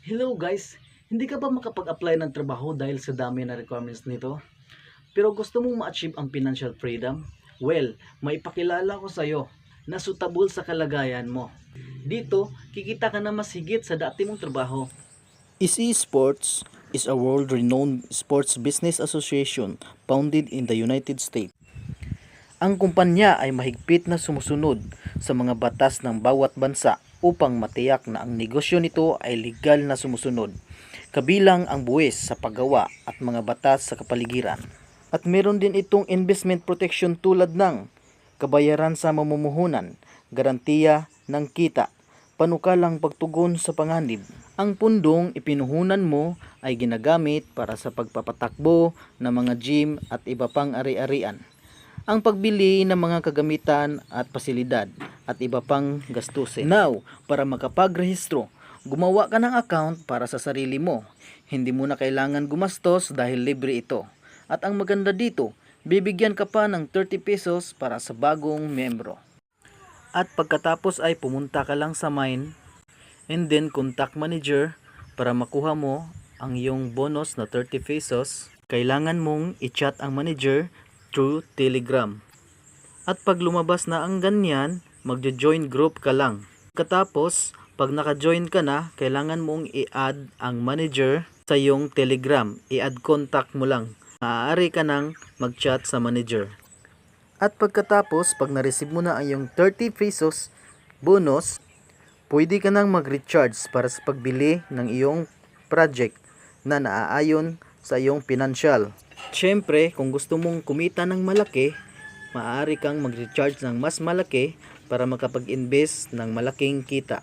Hello guys! Hindi ka ba makapag-apply ng trabaho dahil sa dami na requirements nito? Pero gusto mong ma-achieve ang financial freedom? Well, maipakilala ko sa iyo na suitable sa kalagayan mo. Dito, kikita ka na mas higit sa dati mong trabaho. EC Sports is a world-renowned sports business association founded in the United States. Ang kumpanya ay mahigpit na sumusunod sa mga batas ng bawat bansa upang matiyak na ang negosyo nito ay legal na sumusunod, kabilang ang buwis sa paggawa at mga batas sa kapaligiran. At meron din itong investment protection tulad ng kabayaran sa mamumuhunan, garantiya ng kita, panukalang pagtugon sa panganib. Ang pundong ipinuhunan mo ay ginagamit para sa pagpapatakbo ng mga gym at iba pang ari-arian, ang pagbili ng mga kagamitan at pasilidad at iba pang gastusin. Now, para makapagrehistro, gumawa ka ng account para sa sarili mo. Hindi mo na kailangan gumastos dahil libre ito. At ang maganda dito, bibigyan ka pa ng 30 pesos para sa bagong membro. At pagkatapos ay pumunta ka lang sa mine and then contact manager para makuha mo ang iyong bonus na 30 pesos. Kailangan mong i-chat ang manager through Telegram. At pag lumabas na ang ganyan, magjo-join group ka lang. Katapos, pag naka-join ka na, kailangan mong i-add ang manager sa iyong Telegram. I-add contact mo lang. Maaari ka nang mag-chat sa manager. At pagkatapos, pag na-receive mo na ang iyong 30 pesos bonus, pwede ka nang mag-recharge para sa pagbili ng iyong project na naaayon sa iyong financial. Siyempre, kung gusto mong kumita ng malaki, maaari kang mag-recharge ng mas malaki para makapag-invest ng malaking kita.